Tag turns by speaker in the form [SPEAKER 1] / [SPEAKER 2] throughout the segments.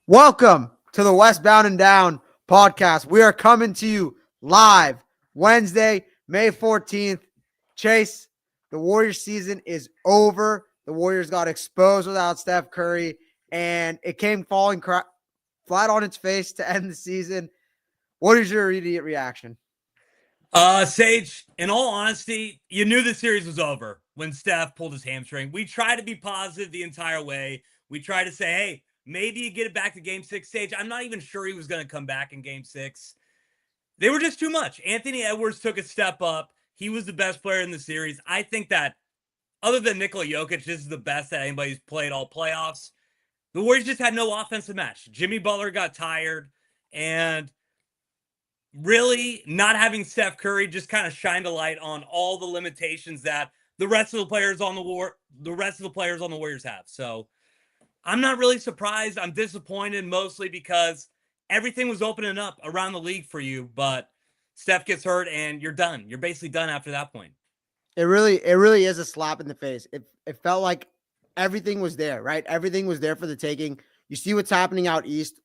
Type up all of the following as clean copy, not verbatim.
[SPEAKER 1] Welcome to the Westbound and Down podcast. We are coming to you live Wednesday, May 14th. Chase, the Warriors season is over. The Warriors got exposed without Steph Curry, and it came falling flat on its face to end the season. What is your immediate reaction?
[SPEAKER 2] Sage, in all honesty, you knew the series was over when Steph pulled his hamstring. We tried to be positive the entire way. We tried to say, hey, maybe you get it back to game 6. Sage, I'm not even sure he was going to come back in game 6. They were just too much. Anthony Edwards took a step up. He was the best player in the series. I think that other than Nikola Jokic, this is the best that anybody's played all playoffs. The Warriors just had no offensive match. Jimmy Butler got tired, and really not having Steph Curry just kind of shined a light on all the limitations that the rest of the players on the Warriors have. So I'm not really surprised. I'm disappointed mostly because everything was opening up around the league for you, but Steph gets hurt and you're done. You're basically done after that point.
[SPEAKER 1] It really is a slap in the face. It felt like everything was there, right? Everything was there for the taking. You see what's happening out east.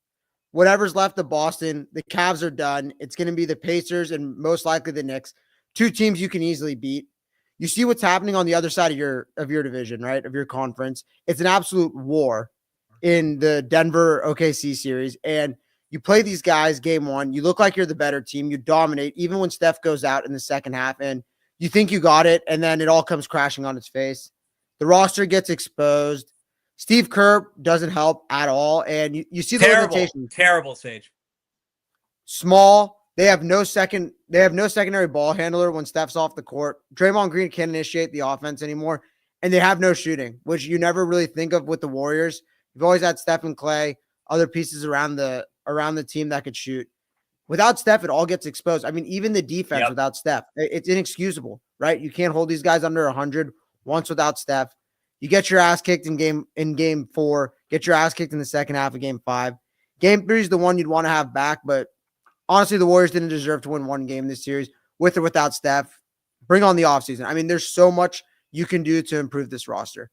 [SPEAKER 1] Whatever's left of Boston, the Cavs are done. It's going to be the Pacers and most likely the Knicks. Two teams you can easily beat. You see what's happening on the other side of your division, right? Of your conference. It's an absolute war in the Denver OKC series. And you play these guys game one. You look like you're the better team. You dominate, even when Steph goes out in the second half. And you think you got it, and then it all comes crashing on its face. The roster gets exposed. Steve Kerr doesn't help at all, and you see the limitations.
[SPEAKER 2] Terrible, Sage.
[SPEAKER 1] Small. They have no secondary ball handler when Steph's off the court. Draymond Green can't initiate the offense anymore, and they have no shooting, which you never really think of with the Warriors. You've always had Steph and Clay, other pieces around the team that could shoot. Without Steph, it all gets exposed. I mean, even the defense without Steph, it's inexcusable, right? You can't hold these guys under 100 once without Steph. You get your ass kicked in game 4, get your ass kicked in the second half of game 5. Game 3 is the one you'd want to have back, but honestly, the Warriors didn't deserve to win one game this series with or without Steph. Bring on the offseason. I mean, there's so much you can do to improve this roster.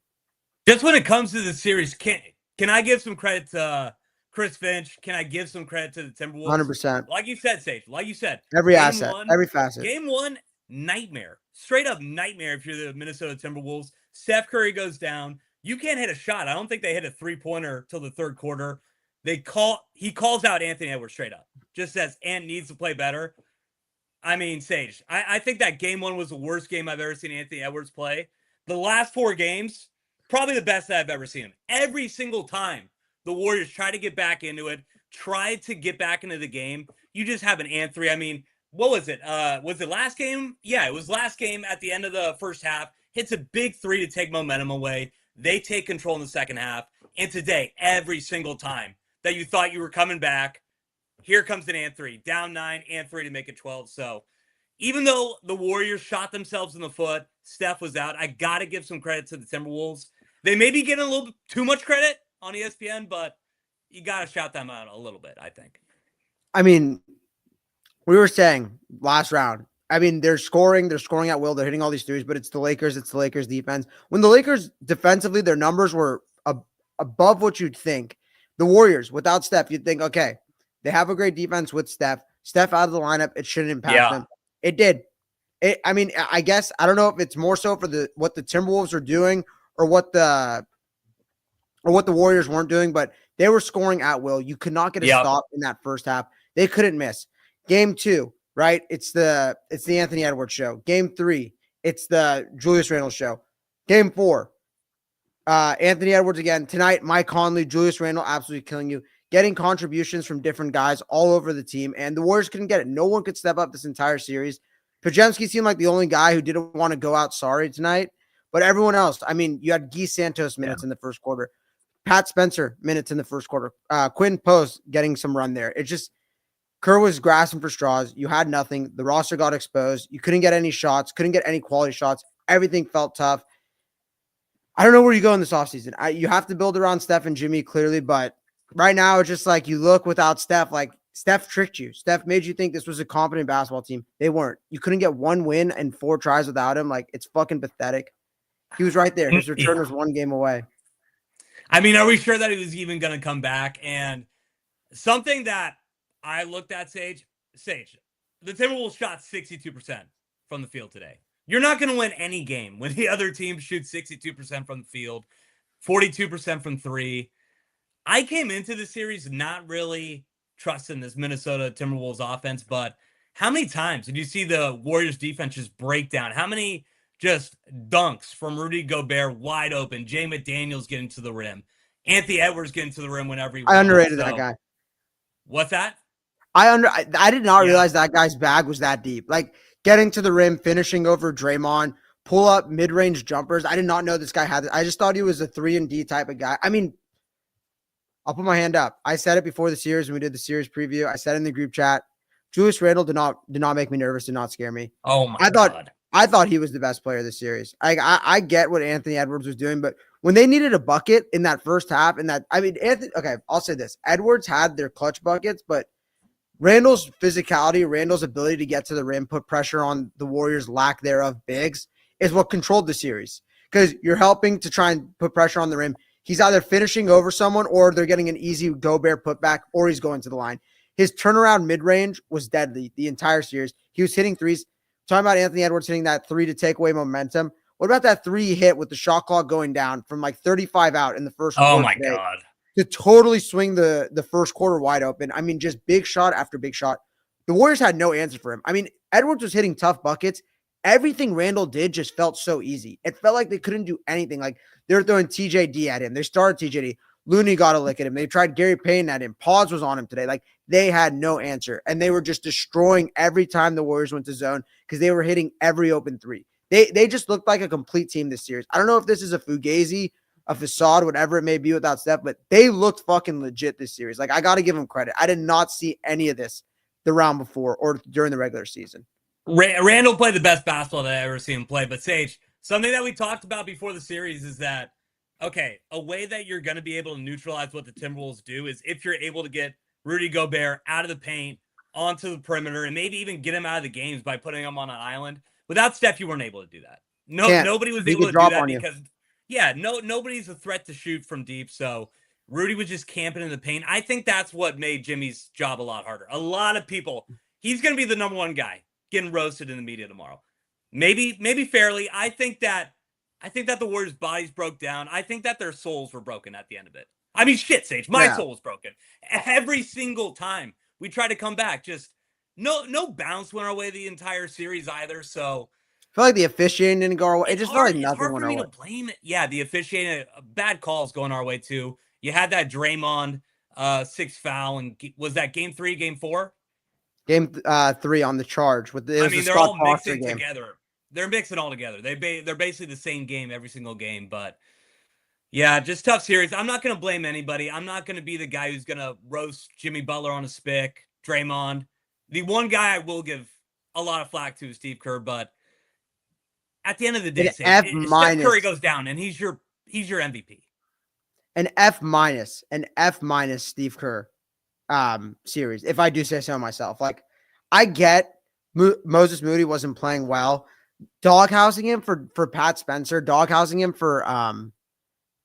[SPEAKER 2] Just when it comes to the series, can I give some credit to Chris Finch? Can I give some credit to the Timberwolves?
[SPEAKER 1] 100%.
[SPEAKER 2] Like you said, Sage. Like you said.
[SPEAKER 1] Every asset, every facet.
[SPEAKER 2] Game 1, nightmare. Straight up nightmare if you're the Minnesota Timberwolves. Steph Curry goes down. You can't hit a shot. I don't think they hit a three-pointer till the third quarter. He calls out Anthony Edwards straight up. Just says Ant needs to play better. I mean, Sage, I think that game 1 was the worst game I've ever seen Anthony Edwards play. The last 4 games, probably the best that I've ever seen him. Every single time the Warriors try to get back into it, try to get back into the game, you just have an Ant 3. I mean, what was it? Was it last game? Yeah, it was last game at the end of the first half. Hits a big 3 to take momentum away. They take control in the second half. And today, every single time that you thought you were coming back, here comes an Ant 3. Down 9, Ant 3 to make it 12. So even though the Warriors shot themselves in the foot, Steph was out, I got to give some credit to the Timberwolves. They may be getting a little too much credit on ESPN, but you got to shout them out a little bit, I think.
[SPEAKER 1] I mean, we were saying last round, I mean, they're scoring at will. They're hitting all these threes, but it's the Lakers defense. When the Lakers defensively, their numbers were above what you'd think. The Warriors, without Steph, you'd think, okay, they have a great defense with Steph. Steph out of the lineup, it shouldn't impact them. It did. I mean, I guess, I don't know if it's more so for what the Timberwolves are doing or what the Warriors weren't doing, but they were scoring at will. You could not get a stop in that first half. They couldn't miss. Game 2, right? It's the Anthony Edwards show. Game 3, it's the Julius Randle show. Game 4, Anthony Edwards again. Tonight, Mike Conley, Julius Randle absolutely killing you. Getting contributions from different guys all over the team, and the Warriors couldn't get it. No one could step up this entire series. Pajemski seemed like the only guy who didn't want to go out sorry tonight, but everyone else, I mean, you had Guy Santos minutes in the first quarter. Pat Spencer minutes in the first quarter. Quinn Post getting some run there. It's just Kerr was grasping for straws. You had nothing. The roster got exposed. You couldn't get any shots, couldn't get any quality shots. Everything felt tough. I don't know where you go in this offseason. You have to build around Steph and Jimmy, clearly, but right now it's just like you look without Steph, like Steph tricked you. Steph made you think this was a competent basketball team. They weren't. You couldn't get one win and 4 tries without him. Like, it's fucking pathetic. He was right there. His return was 1 game away.
[SPEAKER 2] I mean, are we sure that he was even going to come back? And Something that I looked at, Sage, the Timberwolves shot 62% from the field today. You're not going to win any game when the other team shoots 62% from the field, 42% from three. I came into the series not really trusting this Minnesota Timberwolves offense, but how many times did you see the Warriors defense just break down? How many just dunks from Rudy Gobert wide open, Jay McDaniels getting to the rim, Anthony Edwards getting to the rim whenever he
[SPEAKER 1] I
[SPEAKER 2] wanted.
[SPEAKER 1] underrated that guy.
[SPEAKER 2] What's that?
[SPEAKER 1] I did not realize that guy's bag was that deep. Like getting to the rim, finishing over Draymond, pull up mid-range jumpers. I did not know this guy had it. I just thought he was a 3-and-D type of guy. I mean, I'll put my hand up. I said it before the series when we did the series preview. I said in the group chat, Julius Randle did not make me nervous, did not scare me.
[SPEAKER 2] Oh my God.
[SPEAKER 1] I thought he was the best player of the series. I get what Anthony Edwards was doing, but when they needed a bucket in that first half, I'll say this. Edwards had their clutch buckets, but Randle's physicality, Randle's ability to get to the rim, put pressure on the Warriors' lack thereof bigs, is what controlled the series. Because you're helping to try and put pressure on the rim. He's either finishing over someone or they're getting an easy Gobert putback or he's going to the line. His turnaround mid-range was deadly the entire series. He was hitting threes. Talking about Anthony Edwards hitting that three to take away momentum. What about that three he hit with the shot clock going down from like 35 out in the first quarter?
[SPEAKER 2] Oh my God.
[SPEAKER 1] To totally swing the first quarter wide open. I mean, just big shot after big shot. The Warriors had no answer for him. I mean, Edwards was hitting tough buckets. Everything Randle did just felt so easy. It felt like they couldn't do anything. Like they were throwing TJD at him. They started TJD. Looney got a lick at him. They tried Gary Payton at him. Pause was on him today. Like they had no answer. And they were just destroying every time the Warriors went to zone because they were hitting every open three. They just looked like a complete team this series. I don't know if this is a Fugazi, a facade, whatever it may be without Steph, but they looked fucking legit this series. Like, I got to give them credit. I did not see any of this the round before or during the regular season.
[SPEAKER 2] Randle played the best basketball that I've ever seen him play. But, Sage, something that we talked about before the series is that, okay, a way that you're going to be able to neutralize what the Timberwolves do is if you're able to get Rudy Gobert out of the paint, onto the perimeter, and maybe even get him out of the games by putting him on an island. Without Steph, you weren't able to do that. Nobody was able to do that because nobody's a threat to shoot from deep. So Rudy was just camping in the paint. I think that's what made Jimmy's job a lot harder. A lot of people, he's going to be the number one guy getting roasted in the media tomorrow. Maybe fairly. I think that the Warriors' bodies broke down. I think that their souls were broken at the end of it. I mean, shit, Sage, my soul was broken. Every single time we tried to come back, just no bounce went our way the entire series either. So
[SPEAKER 1] I feel like the officiating didn't go our way. It just felt like nothing went our way.
[SPEAKER 2] It's hard for me to blame it. Yeah, the officiating, bad calls going our way too. You had that Draymond 6 foul, and was that game 3, game 4?
[SPEAKER 1] Game 3 on the charge.
[SPEAKER 2] They're all mixing together. They're mixing all together. They're basically the same game every single game, but yeah, just tough series. I'm not going to blame anybody. I'm not going to be the guy who's going to roast Jimmy Butler on a spick, Draymond. The one guy I will give a lot of flack to is Steve Kerr, but at the end of the day, Steph Curry goes down, and he's your MVP.
[SPEAKER 1] An F minus Steve Kerr series, if I do say so myself. Like, I get Moses Moody wasn't playing well. Doghousing him for Pat Spencer, doghousing him for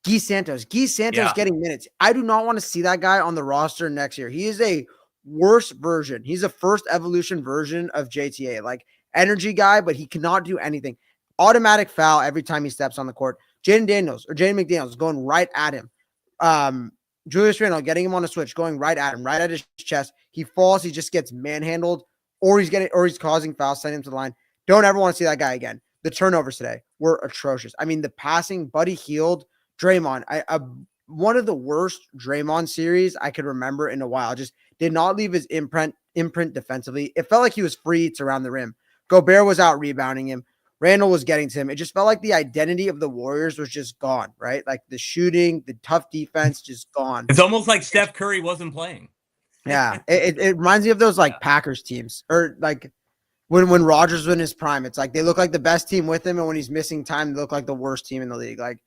[SPEAKER 1] Guy Santos. Guy Santos getting minutes. I do not want to see that guy on the roster next year. He is a worse version. He's a first evolution version of JTA. Like, energy guy, but he cannot do anything. Automatic foul every time he steps on the court. Jaden McDaniels going right at him. Julius Randle getting him on a switch, going right at him, right at his chest. He falls, he just gets manhandled, or he's causing fouls, sending him to the line. Don't ever want to see that guy again. The turnovers today were atrocious. I mean, the passing, Buddy Hield, Draymond, one of the worst Draymond series I could remember in a while. Just did not leave his imprint defensively. It felt like he was free to around the rim. Gobert was out rebounding him. Randle was getting to him. It just felt like the identity of the Warriors was just gone, right? Like the shooting, the tough defense, just gone.
[SPEAKER 2] It's almost like Steph Curry wasn't playing.
[SPEAKER 1] Yeah, it reminds me of those Packers teams, or like when Rodgers was in his prime. It's like they look like the best team with him, and when he's missing time, they look like the worst team in the league. Like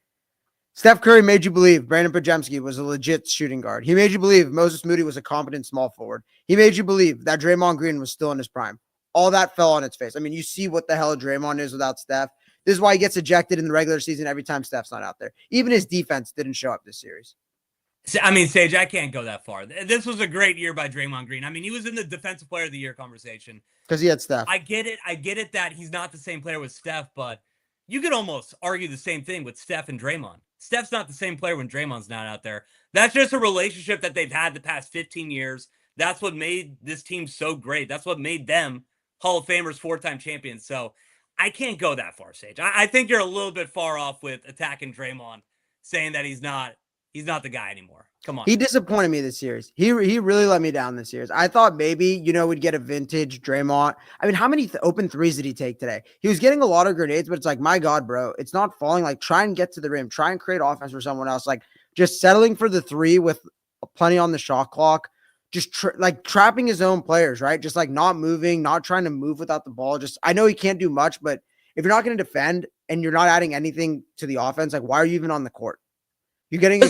[SPEAKER 1] Steph Curry made you believe Brandon Podziemski was a legit shooting guard. He made you believe Moses Moody was a competent small forward. He made you believe that Draymond Green was still in his prime. All that fell on its face. I mean, you see what the hell Draymond is without Steph. This is why he gets ejected in the regular season every time Steph's not out there. Even his defense didn't show up this series.
[SPEAKER 2] I mean, Sage, I can't go that far. This was a great year by Draymond Green. I mean, he was in the Defensive Player of the Year conversation.
[SPEAKER 1] Because he had Steph.
[SPEAKER 2] I get it. I get it that he's not the same player with Steph, but you could almost argue the same thing with Steph and Draymond. Steph's not the same player when Draymond's not out there. That's just a relationship that they've had the past 15 years. That's what made this team so great. That's what made them Hall of Famers, 4-time champions. So I can't go that far, Sage. I think you're a little bit far off with attacking Draymond, saying that he's not the guy anymore. Come on.
[SPEAKER 1] He disappointed me this series. He really let me down this series. I thought maybe, we'd get a vintage Draymond. I mean, how many open threes did he take today? He was getting a lot of grenades, but it's like, my God, bro, it's not falling. Like, try and get to the rim. Try and create offense for someone else. Like, just settling for the three with plenty on the shot clock. Just trapping his own players, right? Just like not moving, not trying to move without the ball. Just, I know he can't do much, but if you're not going to defend and you're not adding anything to the offense, like, why are you even on the court? You're getting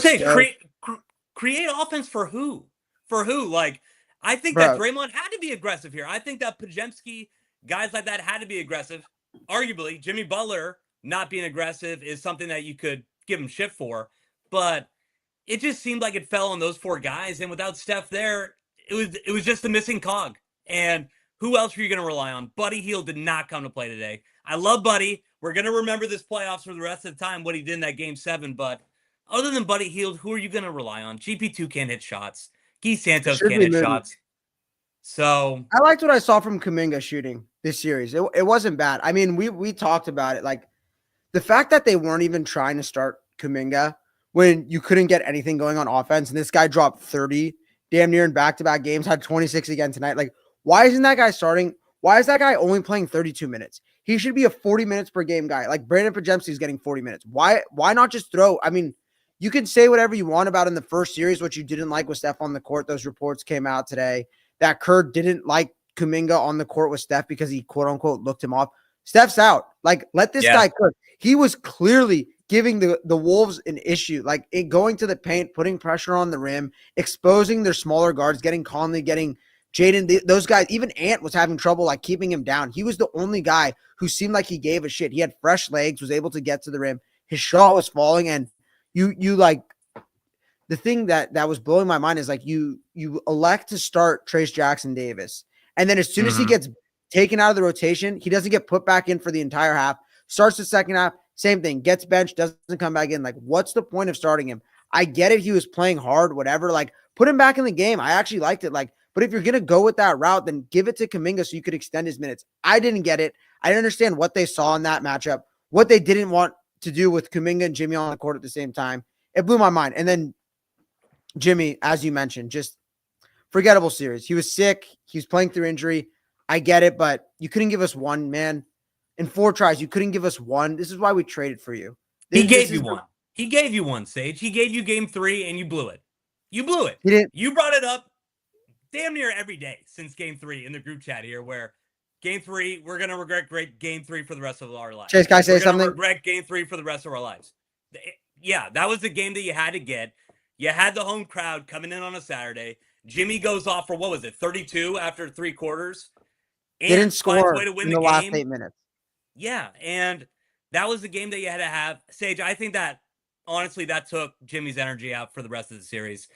[SPEAKER 2] create offense for who? For who? Like, I think that Draymond had to be aggressive here. I think that Podziemski, guys like that had to be aggressive. Arguably, Jimmy Butler not being aggressive is something that you could give him shit for. But it just seemed like it fell on those four guys. And without Steph there, it was just the missing cog. And who else are you going to rely on? Buddy Hield did not come to play today. I love Buddy. We're going to remember this playoffs for the rest of the time, what he did in that Game 7. But other than Buddy Hield, who are you going to rely on? GP2 can't hit shots. Guy Santos can't hit shots. So
[SPEAKER 1] I liked what I saw from Kuminga shooting this series. It wasn't bad. I mean, we talked about it. Like, the fact that they weren't even trying to start Kuminga when you couldn't get anything going on offense, and this guy dropped 30 damn near in back-to-back games, had 26 again tonight. Like, why isn't that guy starting? Why is that guy only playing 32 minutes? He should be a 40 minutes per game guy. Like, Brandon Podziemski is getting 40 minutes. Why not just throw? I mean, you can say whatever you want about in the first series, what you didn't like with Steph on the court. Those reports came out today that Kerr didn't like Kuminga on the court with Steph because he, quote unquote, looked him off. Steph's out. Like, let this guy cook. He was clearly giving the Wolves an issue, like going to the paint, putting pressure on the rim, exposing their smaller guards, getting Conley, getting Jaden, those guys. Even Ant was having trouble like keeping him down. He was the only guy who seemed like he gave a shit. He had fresh legs, was able to get to the rim. His shot was falling, and you like, the thing that was blowing my mind is like you elect to start Trayce Jackson-Davis, and then as soon as he gets taken out of the rotation, he doesn't get put back in for the entire half. Starts the second half, same thing, gets benched, doesn't come back in. Like, what's the point of starting him? I get it, he was playing hard, whatever. Like, put him back in the game. I actually liked it. Like, but if you're gonna go with that route, then give it to Kuminga so you could extend his minutes. I didn't get it. I didn't understand what they saw in that matchup, what they didn't want to do with Kuminga and Jimmy on the court at the same time. It blew my mind. And then Jimmy, as you mentioned, just forgettable series. He was sick. He was playing through injury. I get it, but you couldn't give us one, man. In 4 tries, you couldn't give us one. This is why we traded for you.
[SPEAKER 2] He gave you one. He gave you one, Sage. He gave you Game 3, and you blew it. You blew it.
[SPEAKER 1] He didn't.
[SPEAKER 2] You brought it up damn near every day since Game 3 in the group chat here, where Game 3, we're going to regret Game 3 for the rest of our lives.
[SPEAKER 1] Chase, can I say something?
[SPEAKER 2] Regret Game 3 for the rest of our lives. Yeah, that was the game that you had to get. You had the home crowd coming in on a Saturday. Jimmy goes off for, what was it, 32 after 3 quarters?
[SPEAKER 1] And didn't score in the last 8 minutes.
[SPEAKER 2] Yeah, and that was the game that you had to have. Sage, I think that, honestly, that took Jimmy's energy out for the rest of the series.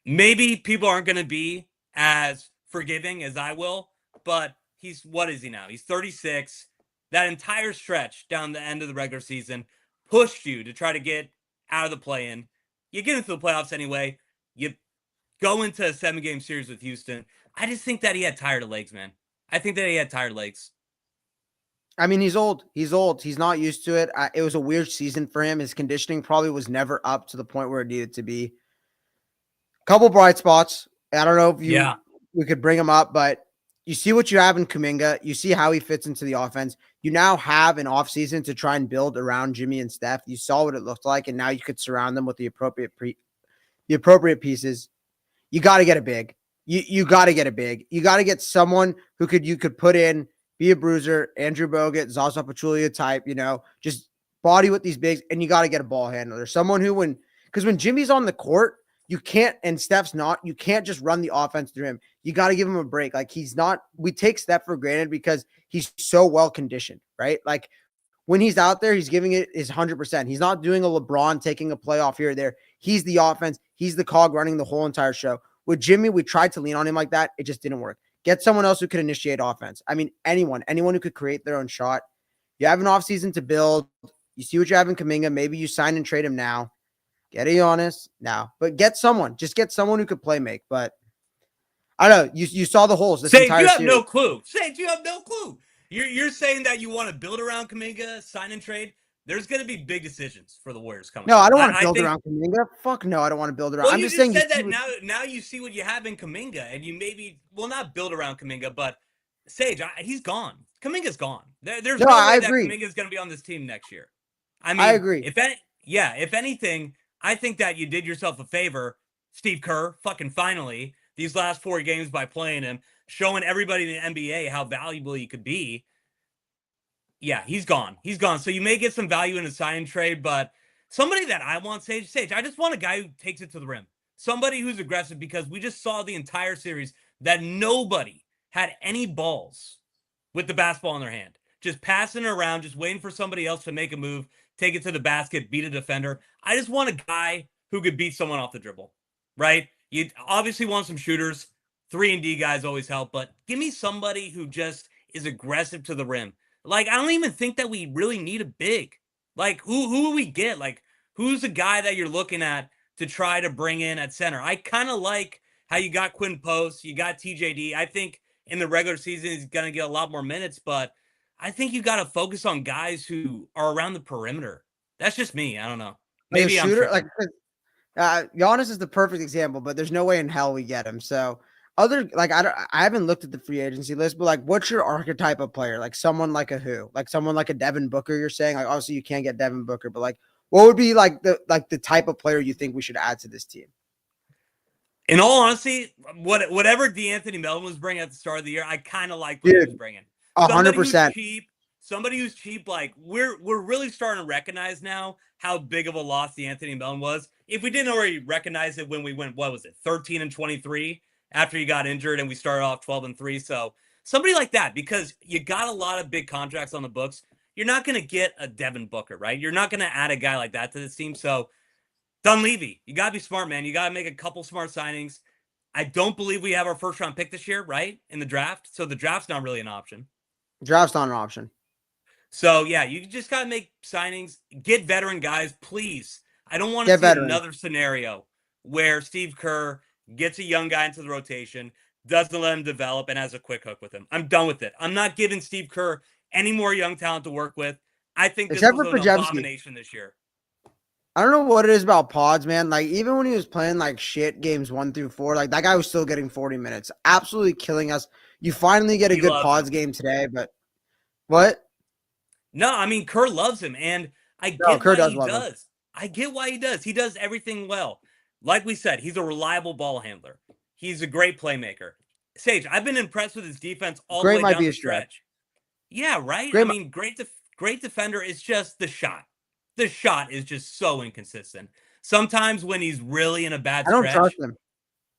[SPEAKER 2] Maybe people aren't going to be as forgiving as I will, but what is he now? He's 36. That entire stretch down the end of the regular season pushed you to try to get out of the play-in. You get into the playoffs anyway. You go into a 7-game series with Houston. I just think that he had tired legs, man. I think that he had tired legs.
[SPEAKER 1] I mean, he's old. He's old. He's not used to it. It was a weird season for him. His conditioning probably was never up to the point where it needed to be. Couple bright spots. I don't know if we could bring him up, but you see what you have in Kuminga. You see how he fits into the offense. You now have an offseason to try and build around Jimmy and Steph. You saw what it looked like, and now you could surround them with the appropriate pieces. You got to get a big. You got to get a big. You got to get someone who you could put in, be a bruiser, Andrew Bogut, Zaza Pachulia type, just body with these bigs, and you got to get a ball handler. Someone who, because when Jimmy's on the court, you can't, and Steph's not, you can't just run the offense through him. You got to give him a break. Like, we take Steph for granted because he's so well conditioned, right? Like, when he's out there, he's giving it his 100%. He's not doing a LeBron taking a play off here or there. He's the offense. He's the cog running the whole entire show. With Jimmy, we tried to lean on him like that. It just didn't work. Get someone else who could initiate offense. I mean, anyone who could create their own shot. You have an offseason to build. You see what you have in Kuminga. Maybe you sign and trade him now. Get Giannis now. But get someone. Just get someone who could play make. But I don't know. You saw the holes this
[SPEAKER 2] Sage,
[SPEAKER 1] entire
[SPEAKER 2] you have
[SPEAKER 1] series.
[SPEAKER 2] no clue. Sage, you have no clue. You're saying that you want to build around Kuminga, sign and trade. There's going to be big decisions for the Warriors coming.
[SPEAKER 1] No, I don't want to build around Kuminga. Fuck no, I don't want to build around.
[SPEAKER 2] Well,
[SPEAKER 1] I'm
[SPEAKER 2] you
[SPEAKER 1] just saying.
[SPEAKER 2] Said that now you see what you have in Kuminga, and you maybe not build around Kuminga, but Sage, he's gone. Kuminga's gone. There's no way that Kuminga's going to be on this team next year. I mean,
[SPEAKER 1] I agree.
[SPEAKER 2] If anything, I think that you did yourself a favor, Steve Kerr, fucking finally, these last 4 games by playing him, showing everybody in the NBA how valuable he could be. Yeah, he's gone. He's gone. So you may get some value in a sign and trade, but somebody that I want, Sage, I just want a guy who takes it to the rim. Somebody who's aggressive, because we just saw the entire series that nobody had any balls with the basketball in their hand. Just passing it around, just waiting for somebody else to make a move, take it to the basket, beat a defender. I just want a guy who could beat someone off the dribble, right? You obviously want some shooters. 3-and-D guys always help, but give me somebody who just is aggressive to the rim. Like, I don't even think that we really need a big. Like, who will we get? Like, who's the guy that you're looking at to try to bring in at center? I kind of like how you got Quinn Post, you got TJD. I think in the regular season he's going to get a lot more minutes, but I think you got to focus on guys who are around the perimeter. That's just me. I don't know. Maybe I'm tripping.
[SPEAKER 1] Giannis is the perfect example, but there's no way in hell we get him. So I haven't looked at the free agency list, but like, what's your archetype of player? Like someone like a who? Like someone like a Devin Booker, you're saying? Like, obviously you can't get Devin Booker, but like, what would be like the type of player you think we should add to this team?
[SPEAKER 2] In all honesty, whatever DeAnthony Melton was bringing at the start of the year, I kind of like what he was bringing.
[SPEAKER 1] 100%.
[SPEAKER 2] Somebody who's cheap. Like we're really starting to recognize now how big of a loss DeAnthony Melton was. If we didn't already recognize it when we went, 13-23 after he got injured, and we started off 12-3. So somebody like that, because you got a lot of big contracts on the books. You're not going to get a Devin Booker, right? You're not going to add a guy like that to this team. So Dunleavy, you got to be smart, man. You got to make a couple smart signings. I don't believe we have our first round pick this year, right? In the draft. So the draft's not really an option.
[SPEAKER 1] Draft's not an option.
[SPEAKER 2] So, yeah, you just got to make signings. Get veteran guys, please. I don't want to see another scenario where Steve Kerr gets a young guy into the rotation, doesn't let him develop, and has a quick hook with him. I'm done with it. I'm not giving Steve Kerr any more young talent to work with. I think this was an abomination this year.
[SPEAKER 1] I don't know what it is about Pods, man. Like, even when he was playing like shit games 1 through 4, like that guy was still getting 40 minutes. Absolutely killing us. You finally get a good Pods game today, but what?
[SPEAKER 2] No, I mean, Kerr loves him, and I get why he does. I get why he does. He does everything well. Like we said, he's a reliable ball handler. He's a great playmaker. Sage, I've been impressed with his defense all the way down the stretch. Yeah, right? I mean, great defender. Is just the shot. The shot is just so inconsistent. Sometimes when he's really in a bad stretch, I don't trust him,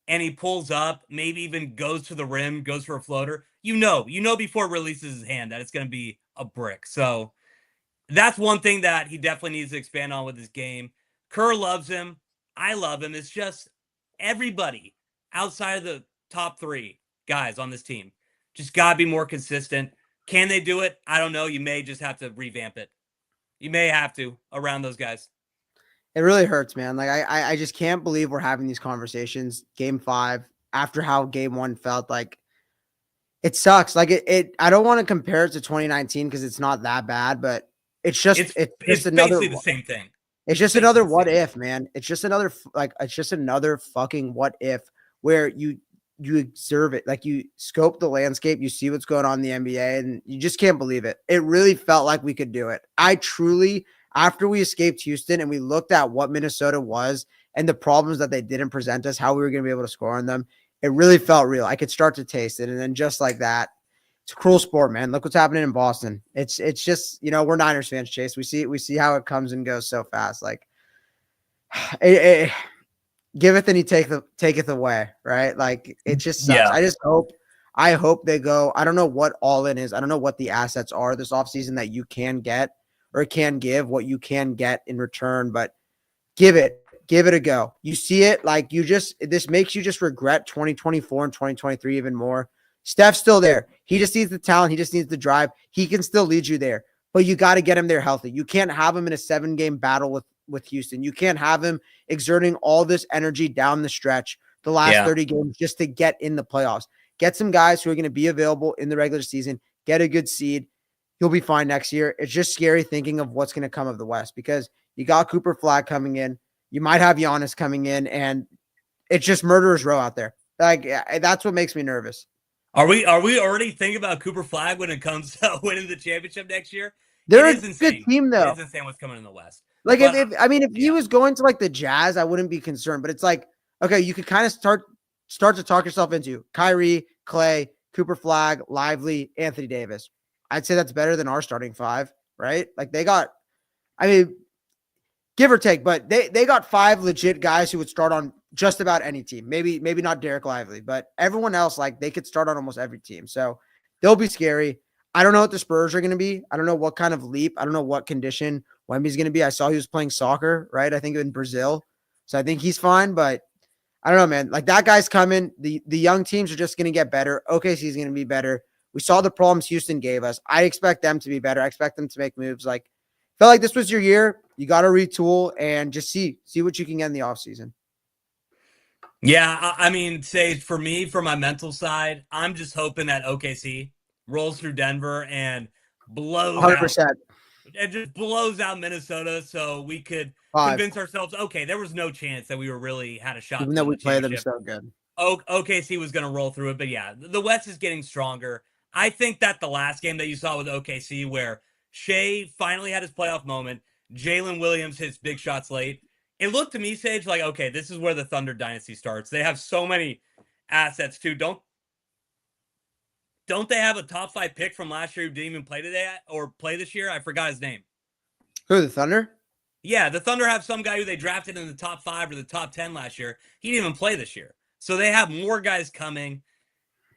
[SPEAKER 2] and he pulls up, maybe even goes to the rim, goes for a floater, you know before it releases his hand that it's going to be a brick. So that's one thing that he definitely needs to expand on with his game. Kerr loves him. I love him. It's just everybody outside of the top 3 guys on this team just got to be more consistent. Can they do it? I don't know. You may just have to revamp it. You may have to around those guys.
[SPEAKER 1] It really hurts, man. Like I just can't believe we're having these conversations. Game 5, after how game 1 felt, like it sucks. Like I don't want to compare it to 2019 because it's not that bad, but it's just another
[SPEAKER 2] basically the same thing.
[SPEAKER 1] It's just another what if, man. It's just another fucking what if, where you observe it, like you scope the landscape, you see what's going on in the NBA, and you just can't believe it. It really felt like we could do it. I truly, after we escaped Houston and we looked at what Minnesota was and the problems that they didn't present us, how we were going to be able to score on them, it really felt real. I could start to taste it. And then just like that, it's a cruel sport, man. Look what's happening in Boston. It's just, we're Niners fans, Chase. We see how it comes and goes so fast. Like it giveth and he taketh away, right? Like it just sucks. Yeah. I hope they go. I don't know what all in is. I don't know what the assets are this offseason that you can get or can give, what you can get in return, but give it give it a go. You see it, like this makes you just regret 2024 and 2023 even more. Steph's still there. He just needs the talent. He just needs the drive. He can still lead you there, but you got to get him there healthy. You can't have him in a 7-game battle with Houston. You can't have him exerting all this energy down the stretch, the last 30 games, just to get in the playoffs. Get some guys who are going to be available in the regular season. Get a good seed. You'll be fine next year. It's just scary thinking of what's going to come of the West because you got Cooper Flag coming in. You might have Giannis coming in, and it's just murderer's row out there. Like, that's what makes me nervous.
[SPEAKER 2] Are we already thinking about Cooper Flag when it comes to winning the championship next year?
[SPEAKER 1] They're a good team, though.
[SPEAKER 2] It is insane what's coming in the West.
[SPEAKER 1] Like, if he was going to like the Jazz, I wouldn't be concerned. But it's like, okay, you could kind of start to talk yourself into Kyrie, Clay, Cooper Flag, Lively, Anthony Davis. I'd say that's better than our starting 5, right? Like they got, I mean, give or take, but they got 5 legit guys who would start on just about any team. Maybe not Derek Lively, but everyone else, like they could start on almost every team. So they'll be scary. I don't know what the Spurs are going to be. I don't know what kind of leap. I don't know what condition Wemby's going to be. I saw he was playing soccer, right? I think in Brazil. So I think he's fine, but I don't know, man. Like that guy's coming. The young teams are just going to get better. OKC is going to be better. We saw the problems Houston gave us. I expect them to be better. I expect them to make moves. Like, felt like this was your year. You got to retool and just see what you can get in the offseason.
[SPEAKER 2] Yeah, I mean, say for me, for my mental side, I'm just hoping that OKC rolls through Denver and blows 100%. Out. It just blows out Minnesota, so we could convince ourselves, okay, there was no chance that we were really had a shot.
[SPEAKER 1] Even though we play them so good.
[SPEAKER 2] OKC was going to roll through it, but yeah, the West is getting stronger. I think that the last game that you saw with OKC where Shea finally had his playoff moment, Jalen Williams hits big shots late. It looked to me, Sage, like, okay, this is where the Thunder dynasty starts. They have so many assets, too. Don't they have a top 5 pick from last year who didn't even play today or play this year? I forgot his name.
[SPEAKER 1] Who, the Thunder?
[SPEAKER 2] Yeah, the Thunder have some guy who they drafted in the top 5 or the top 10 last year. He didn't even play this year. So they have more guys coming.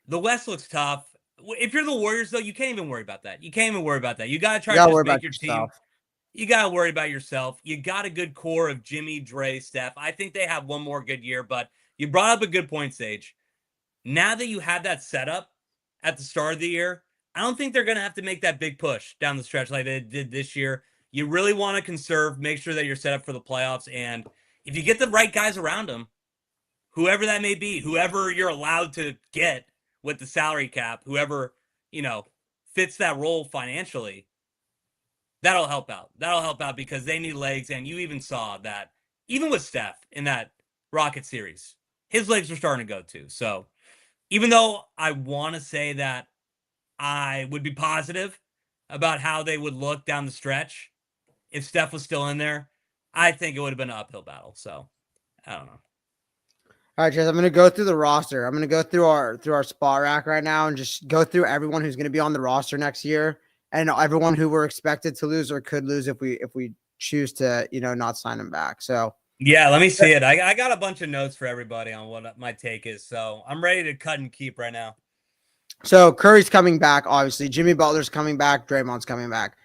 [SPEAKER 2] The West looks tough. If you're the Warriors, though, you can't even worry about that. You can't even worry about that. You got to try to just make your team. You got to worry about yourself. You got a good core of Jimmy, Dre, Steph. I think they have one more good year, but you brought up a good point, Sage. Now that you have that setup at the start of the year, I don't think they're going to have to make that big push down the stretch like they did this year. You really want to conserve, make sure that you're set up for the playoffs, and if you get the right guys around them, whoever that may be, whoever you're allowed to get with the salary cap, whoever, fits that role financially, that'll help out. That'll help out because they need legs, and you even saw that, even with Steph in that Rocket series, his legs were starting to go too. So even though I want to say that I would be positive about how they would look down the stretch if Steph was still in there, I think it would have been an uphill battle. So I don't know.
[SPEAKER 1] All right, Chase, I'm going to go through the roster. I'm going to go through our spot rack right now and just go through everyone who's going to be on the roster next year and everyone who we're expected to lose or could lose if we choose to, not sign them back. So
[SPEAKER 2] yeah, let me see it. I got a bunch of notes for everybody on what my take is. So I'm ready to cut and keep right now.
[SPEAKER 1] So Curry's coming back, obviously. Jimmy Butler's coming back. Draymond's coming back.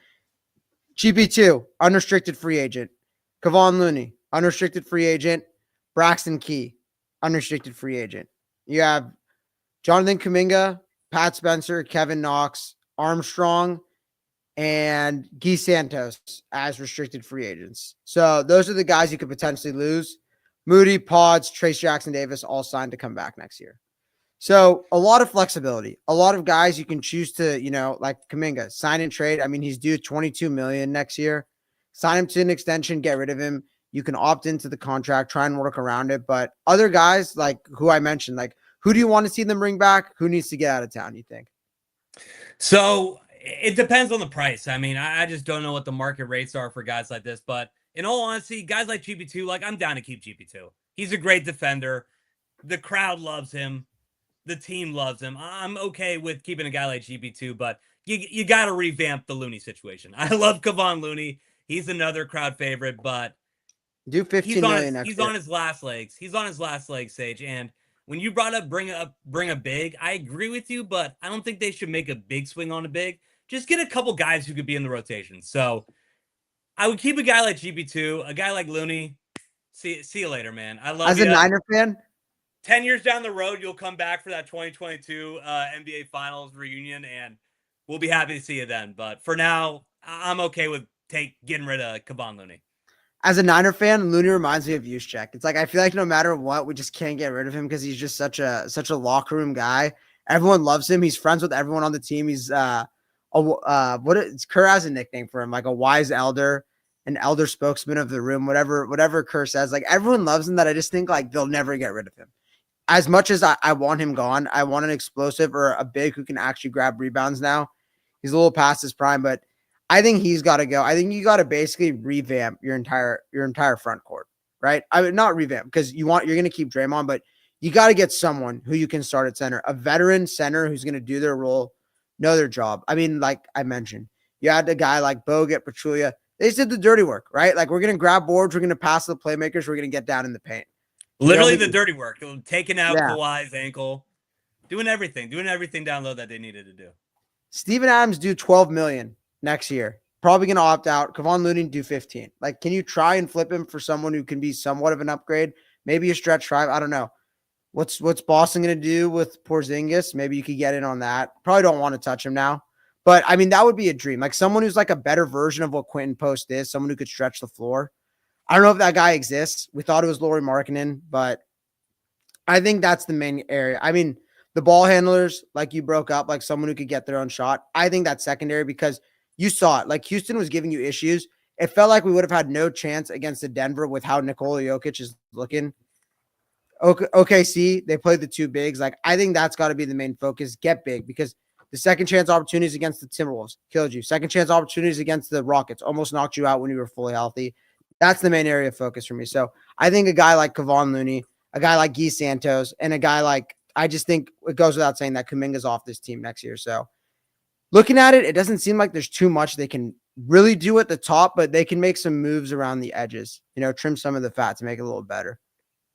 [SPEAKER 1] GP2, unrestricted free agent. Kevon Looney, unrestricted free agent. Braxton Key, unrestricted free agent. You have Jonathan Kuminga, Pat Spencer, Kevin Knox, Armstrong, and Guy Santos as restricted free agents. So those are the guys you could potentially lose. Moody, Pods, Trace Jackson Davis all signed to come back next year. So a lot of flexibility, a lot of guys you can choose to, like Kuminga, sign and trade. I mean, he's due $22 million next year. Sign him to an extension, get rid of him. You can opt into the contract, try and work around it. But other guys like who I mentioned, like who do you want to see them bring back? Who needs to get out of town, you think?
[SPEAKER 2] So it depends on the price. I mean, I just don't know what the market rates are for guys like this. But in all honesty, guys like GP2, like I'm down to keep GP2. He's a great defender. The crowd loves him. The team loves him. I'm okay with keeping a guy like GP2, but you got to revamp the Looney situation. I love Kevon Looney. He's another crowd favorite, but
[SPEAKER 1] do 15 million next
[SPEAKER 2] he's
[SPEAKER 1] year.
[SPEAKER 2] on his last legs. He's on his last legs, Sage. And when you brought up bring a big, I agree with you, but I don't think they should make a big swing on a big. Just get a couple guys who could be in the rotation. So I would keep a guy like GP2, a guy like Looney. See you later, man. I love
[SPEAKER 1] As a
[SPEAKER 2] you.
[SPEAKER 1] Niner fan,
[SPEAKER 2] 10 years down the road, you'll come back for that 2022 NBA Finals reunion, and we'll be happy to see you then. But for now, I'm okay with getting rid of Kevon Looney.
[SPEAKER 1] as a Niner fan, Looney reminds me of Juszczyk. It's like I feel like no matter what, we just can't get rid of him because he's just such a locker room guy. Everyone loves him. He's friends with everyone on the team. He's Kerr has a nickname for him, like a wise elder, an elder spokesman of the room, whatever Kerr says. Like everyone loves him. That I just think like they'll never get rid of him. As much as I want him gone, I want an explosive or a big who can actually grab rebounds now. He's a little past his prime, but I think he's got to go. I think you got to basically revamp your entire front court, right? I mean, not revamp because you're going to keep Draymond, but you got to get someone who you can start at center, a veteran center who's going to do their role, know their job. I mean, like I mentioned, you had a guy like Bogut, Pachulia. They just did the dirty work, right? Like we're going to grab boards, we're going to pass the playmakers, we're going to get down in the paint.
[SPEAKER 2] Literally the dirty work, taking out
[SPEAKER 1] Yeah.
[SPEAKER 2] Kawhi's ankle, doing everything down low that they needed to do.
[SPEAKER 1] Steven Adams do $12 million next year. Probably going to opt out. Kevon Looney do 15. Like, can you try and flip him for someone who can be somewhat of an upgrade? Maybe a stretch five. I don't know. What's Boston going to do with Porzingis? Maybe you could get in on that. Probably don't want to touch him now. But, I mean, that would be a dream. Like, someone who's like a better version of what Quentin Post is, someone who could stretch the floor. I don't know if that guy exists. We thought it was Lauri Markkanen, but I think that's the main area. I mean, the ball handlers, like you broke up, like someone who could get their own shot. I think that's secondary because you saw it. Like Houston was giving you issues. It felt like we would have had no chance against the Denver with how Nikola Jokic is looking. OKC, they played the two bigs. Like, I think that's got to be the main focus. Get big because the second chance opportunities against the Timberwolves killed you. Second chance opportunities against the Rockets almost knocked you out when you were fully healthy. That's the main area of focus for me. So I think a guy like Kevon Looney, a guy like Guy Santos, and a guy like, I just think it goes without saying that Kuminga's off this team next year. So looking at it, it doesn't seem like there's too much they can really do at the top, but they can make some moves around the edges, trim some of the fat to make it a little better.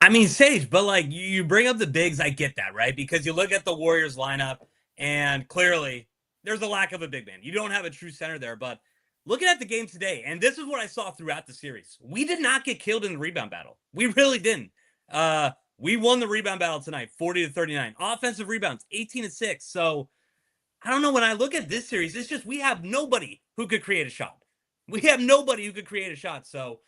[SPEAKER 2] I mean, Sage, but like you bring up the bigs, I get that, right? Because you look at the Warriors lineup and clearly there's a lack of a big man. You don't have a true center there, but looking at the game today, and this is what I saw throughout the series, we did not get killed in the rebound battle. We really didn't. We won the rebound battle tonight, 40-39. Offensive rebounds, 18-6. So I don't know. When I look at this series, it's just we have nobody who could create a shot. We have nobody who could create a shot. So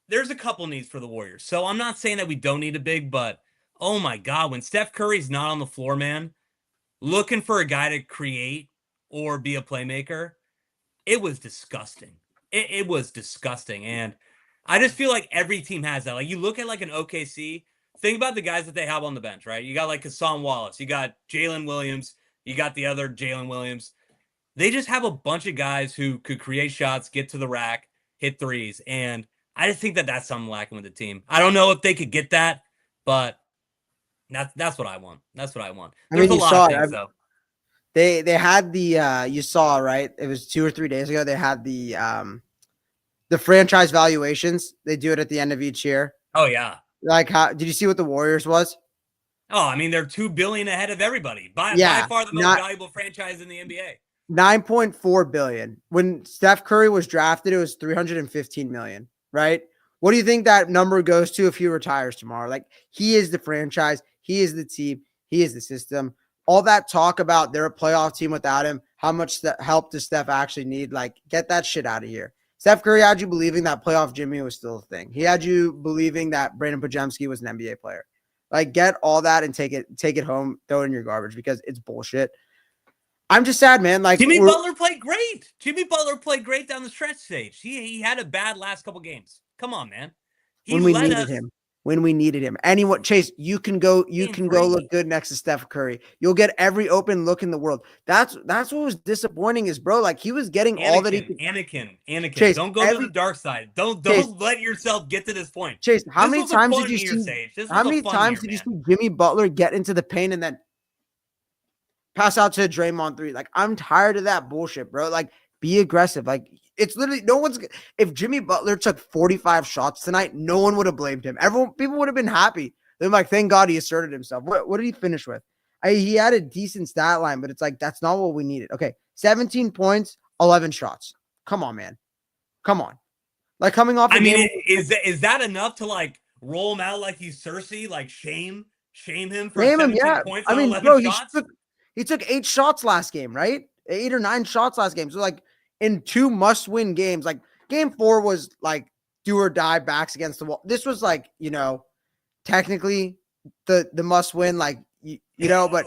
[SPEAKER 2] there's a couple needs for the Warriors. So I'm not saying that we don't need a big, but oh my God, when Steph Curry's not on the floor, man, looking for a guy to create or be a playmaker, it was disgusting. It was disgusting. And I just feel like every team has that. Like you look at like an OKC, think about the guys that they have on the bench, right? You got like Hassan Wallace, you got Jalen Williams, you got the other Jalen Williams. They just have a bunch of guys who could create shots, get to the rack, hit threes. And I just think that that's something lacking with the team. I don't know if they could get that, but that's what I want. That's what I want. There's a lot of things, though.
[SPEAKER 1] They had the you saw, right? It was 2 or 3 days ago. They had the franchise valuations. They do it at the end of each year.
[SPEAKER 2] Oh yeah.
[SPEAKER 1] Like how did you see what the Warriors was?
[SPEAKER 2] Oh, I mean, they're $2 billion ahead of everybody. By far the most valuable franchise in the NBA.
[SPEAKER 1] $9.4 billion. When Steph Curry was drafted, it was $315 million, right? What do you think that number goes to if he retires tomorrow? Like, he is the franchise, he is the team, he is the system. All that talk about they're a playoff team without him, how much help does Steph actually need? Like, get that shit out of here. Steph Curry had you believing that playoff Jimmy was still a thing. He had you believing that Brandon Podziemski was an NBA player. Like, get all that and take it home, throw it in your garbage because it's bullshit. I'm just sad, man. Like
[SPEAKER 2] Jimmy Butler played great. Jimmy Butler played great down the stretch stage. He had a bad last couple games. Come on, man.
[SPEAKER 1] When we needed him. Anyone, Chase, you can go look good next to Steph Curry. You'll get every open look in the world. That's what was disappointing is, bro, like he was getting all that he could.
[SPEAKER 2] Anakin.
[SPEAKER 1] Chase,
[SPEAKER 2] don't go to the dark side. Don't let yourself get to this point.
[SPEAKER 1] Chase, how many times did you see Jimmy Butler get into the paint and then pass out to Draymond 3? Like, I'm tired of that bullshit, bro. Like, be aggressive. Like, it's literally if Jimmy Butler took 45 shots tonight, no one would have blamed him. People would have been happy. They're like, thank God he asserted himself. What did he finish with? He had a decent stat line, but it's like, that's not what we needed. Okay. 17 points, 11 shots. Come on, man. Come on. Like coming off.
[SPEAKER 2] Is that enough to like roll him out like he's Cersei, like shame him for
[SPEAKER 1] Name him,
[SPEAKER 2] 17
[SPEAKER 1] yeah.
[SPEAKER 2] points
[SPEAKER 1] I
[SPEAKER 2] on
[SPEAKER 1] mean,
[SPEAKER 2] 11
[SPEAKER 1] bro,
[SPEAKER 2] shots.
[SPEAKER 1] he took 8 shots last game, right? 8 or 9 shots last game. So like in 2 must-win games, like game 4 was like do or die, backs against the wall. This was like, technically the must-win, like but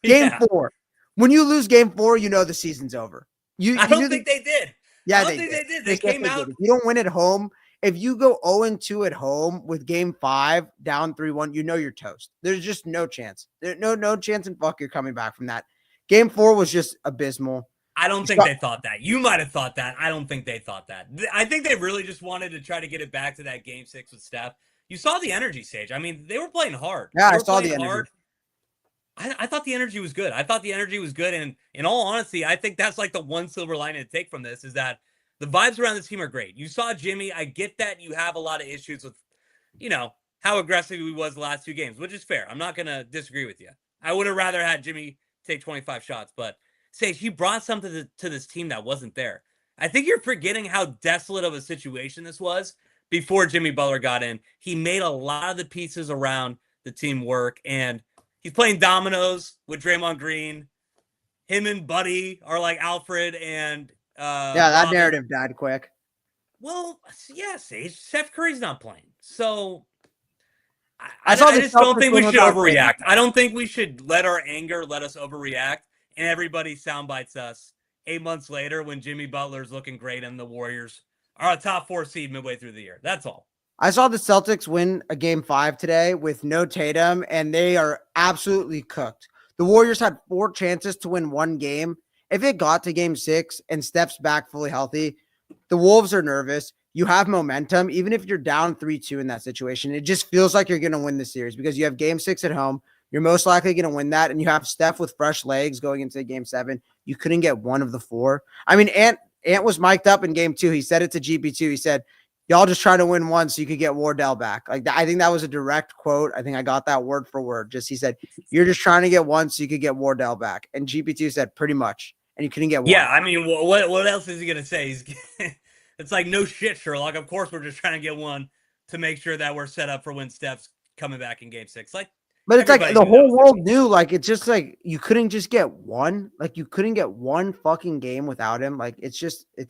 [SPEAKER 1] game
[SPEAKER 2] Yeah.
[SPEAKER 1] 4, when you lose game 4, the season's over.
[SPEAKER 2] I
[SPEAKER 1] You
[SPEAKER 2] don't
[SPEAKER 1] knew
[SPEAKER 2] think they did. I
[SPEAKER 1] yeah,
[SPEAKER 2] don't
[SPEAKER 1] they
[SPEAKER 2] think
[SPEAKER 1] did.
[SPEAKER 2] they did. They
[SPEAKER 1] Most
[SPEAKER 2] came
[SPEAKER 1] definitely
[SPEAKER 2] out.
[SPEAKER 1] did. If you don't win at home, if you go 0-2 at home with game 5 down 3-1, you're toast. There's just no chance. There's no chance in fuck you're coming back from that. Game 4 was just abysmal.
[SPEAKER 2] I don't think they thought that. You might have thought that. I don't think they thought that. I think they really just wanted to try to get it back to that game 6 with Steph. You saw the energy, Sage. I mean, they were playing hard.
[SPEAKER 1] Yeah,
[SPEAKER 2] They
[SPEAKER 1] I
[SPEAKER 2] were
[SPEAKER 1] saw
[SPEAKER 2] playing
[SPEAKER 1] the energy.
[SPEAKER 2] hard. I thought the energy was good. I thought the energy was good. And in all honesty, I think that's like the one silver lining to take from this is that the vibes around this team are great. You saw Jimmy. I get that you have a lot of issues with, how aggressive he was the last 2 games, which is fair. I'm not going to disagree with you. I would have rather had Jimmy take 25 shots, but Sage, he brought something to this team that wasn't there. I think you're forgetting how desolate of a situation this was before Jimmy Butler got in. He made a lot of the pieces around the team work, and he's playing dominoes with Draymond Green. Him and Buddy are like Alfred and
[SPEAKER 1] yeah, that
[SPEAKER 2] Robin.
[SPEAKER 1] narrative died quick.
[SPEAKER 2] Well, yeah, Sage. Steph Curry's not playing, so
[SPEAKER 1] I
[SPEAKER 2] I just don't think we should overreact. I don't think we should let our anger let us overreact, and everybody soundbites us 8 months later when Jimmy Butler's looking great and the Warriors are a top 4 seed midway through the year. That's all.
[SPEAKER 1] I saw the Celtics win a game 5 today with no Tatum, and they are absolutely cooked. The Warriors had 4 chances to win 1 game. If it got to game 6 and Steph's back fully healthy, the Wolves are nervous. You have momentum. Even if you're down 3-2 in that situation, it just feels like you're going to win the series because you have game 6 at home. You're most likely going to win that, and you have Steph with fresh legs going into game 7. You couldn't get one of the 4. I mean, Ant was mic'd up in game 2. He said it to GP2. He said, y'all just trying to win one so you could get Wardell back. Like I think that was a direct quote. I think I got that word for word. He said, you're just trying to get one so you could get Wardell back. And GP2 said pretty much. And you couldn't get one.
[SPEAKER 2] Yeah, I mean, what else is he going to say? It's like, no shit, Sherlock. Of course we're just trying to get one to make sure that we're set up for when Steph's coming back in game 6. Like,
[SPEAKER 1] but it's like the whole world knew, like, it's just like you couldn't just get one. Like, you couldn't get one fucking game without him. Like, it's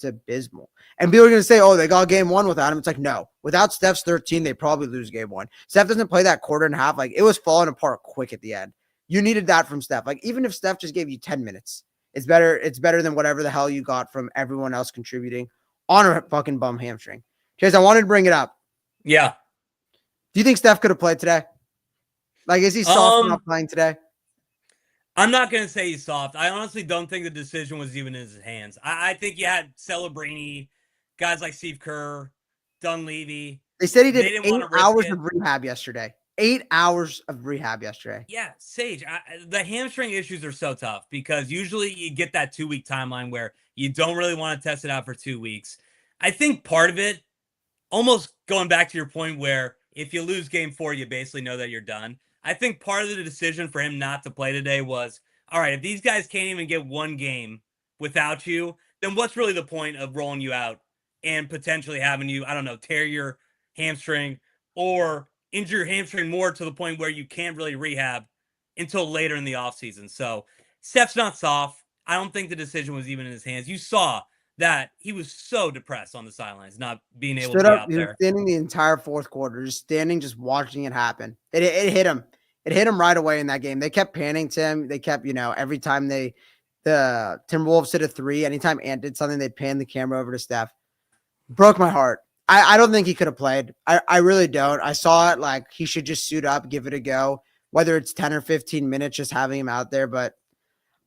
[SPEAKER 1] abysmal. And people are going to say, oh, they got game 1 without him. It's like, no, without Steph's 13, they probably lose game 1. Steph doesn't play that quarter and a half. Like, it was falling apart quick at the end. You needed that from Steph. Like, even if Steph just gave you 10 minutes, it's better than whatever the hell you got from everyone else contributing on a fucking bum hamstring. Chase, I wanted to bring it up.
[SPEAKER 2] Yeah.
[SPEAKER 1] Do you think Steph could have played today? Like, is he soft enough playing today?
[SPEAKER 2] I'm not going to say he's soft. I honestly don't think the decision was even in his hands. I think you had Celebrini, guys like Steve Kerr, Dunleavy.
[SPEAKER 1] They said he did 8 hours of rehab yesterday. 8 hours of rehab yesterday.
[SPEAKER 2] Yeah, Sage, the hamstring issues are so tough because usually you get that 2-week timeline where you don't really want to test it out for 2 weeks. I think part of it, almost going back to your point where if you lose game 4, you basically know that you're done. I think part of the decision for him not to play today was, all right, if these guys can't even get 1 game without you, then what's really the point of rolling you out and potentially having you, I don't know, tear your hamstring or injure your hamstring more to the point where you can't really rehab until later in the offseason. So Steph's not soft. I don't think the decision was even in his hands. You saw that he was so depressed on the sidelines, not being able to be out there.
[SPEAKER 1] He was standing the entire 4th quarter, just standing, just watching it happen. It hit him. It hit him right away in that game. They kept panning to him. They kept, every time the Timberwolves hit a 3, anytime Ant did something, they'd pan the camera over to Steph. Broke my heart. I don't think he could have played. I really don't. I saw it like he should just suit up, give it a go, whether it's 10 or 15 minutes, just having him out there. But